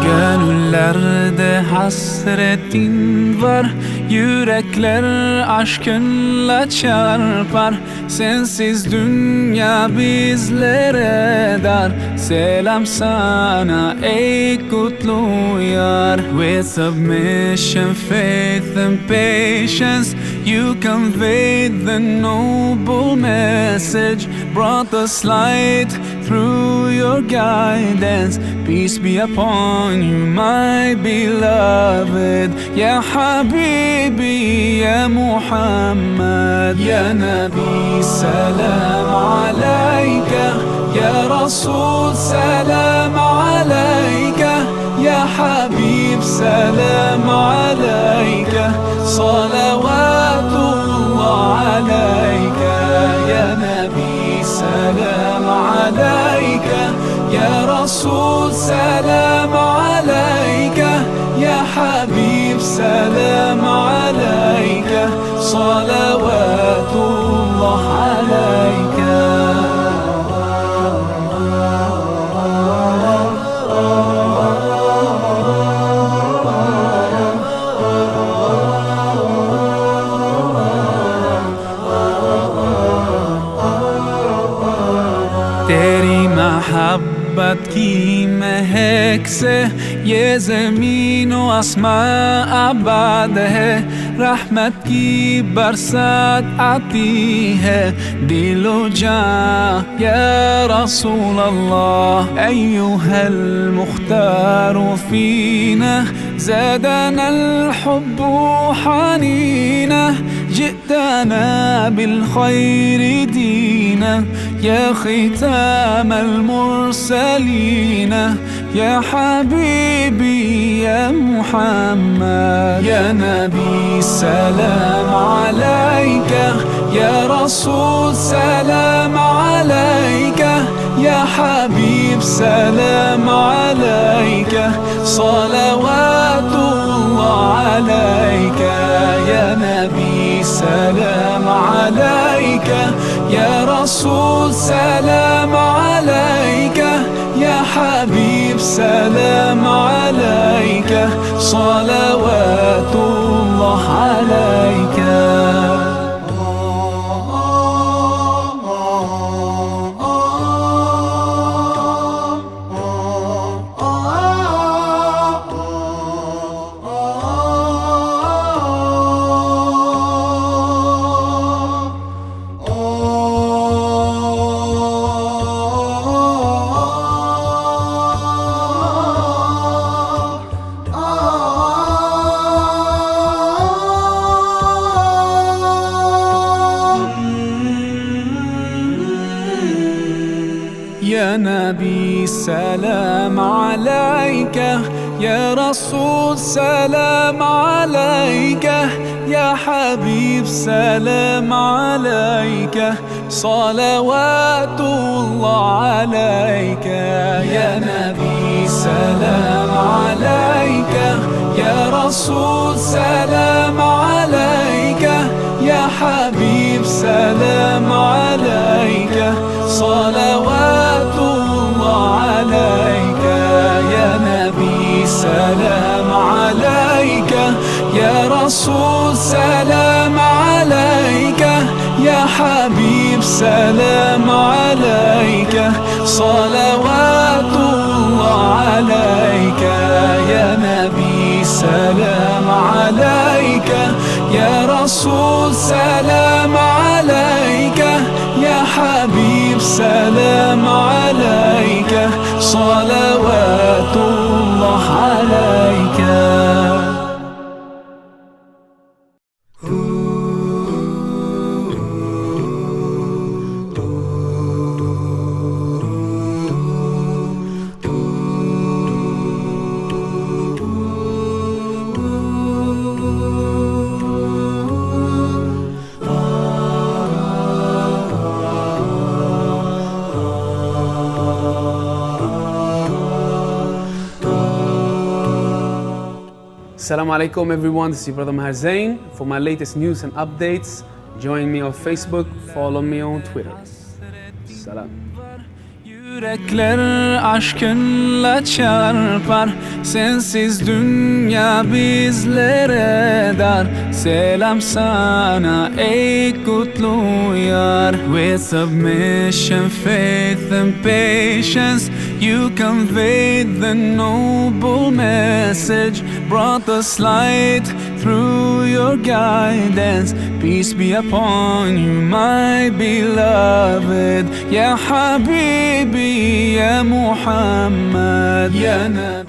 Gönüllerde hasretin var, yürekler aşkınla çarpar. Sensiz dünya bizlere dar. Selam sana ey kutlu yar. With submission, faith and patience, you conveyed the noble message, brought us light through your guidance. Peace be upon you, my beloved. Ya Habibi, Ya Muhammad, Ya Nabi, salam alayka. Ya Rasul, salam alayka. Ya Habib, salam alayka. Salawatullah alayka. Ya Nabi, salam alayka. Ya Rasul, salam alayka. Ya Habib, salam alayka. Salawatullah alayka. तेरी मोहब्बत की महक से ये ज़मीन व आसमां आबाद है। रहमत की बरसात आती है दिलो जां या रसूल अल्लाह। अय्युहल मुख्तार फीना زادنا الحب حنينا. جئتنا بالخير دينا يا ختام المرسلين. يا حبيبي يا محمد، يا نبي سلام عليك. يا رسول سلام عليك. يا حبيب سلام عليك. صلوات الله عليك. يا نبي سلام عليك. يا رسول سلام عليك. يا حبيب سلام عليك. صلوات الله عليك. يا نبي سلام عليك. يا رسول سلام عليك. يا حبيب سلام عليك. صلوات الله عليك. يا نبي سلام عليك. يا رسول سلام عليك. يا حبيب سلام عليك. صلوات الله عليك. يا نبي سلام عليك. يا رسول سلام عليك. يا حبيب سلام عليك. صلوات الله عليك. يا نبي سلام عليك. يا رسول سلام عليك. يا حبيب سلام عليك. صلوات الله عليك. Assalamu alaikum everyone, this is your brother Maher Zain. For my latest news and updates, join me on Facebook, follow me on Twitter. Salam. Yürekler aşkınla çarpar, sensiz dünya bizlere dar. Selam sana ey kutlu yar. With submission, faith and patience, you conveyed the noble message, brought us light through your guidance. Peace be upon you, my beloved. Ya Habibi, Ya Muhammad, Ya Nabi.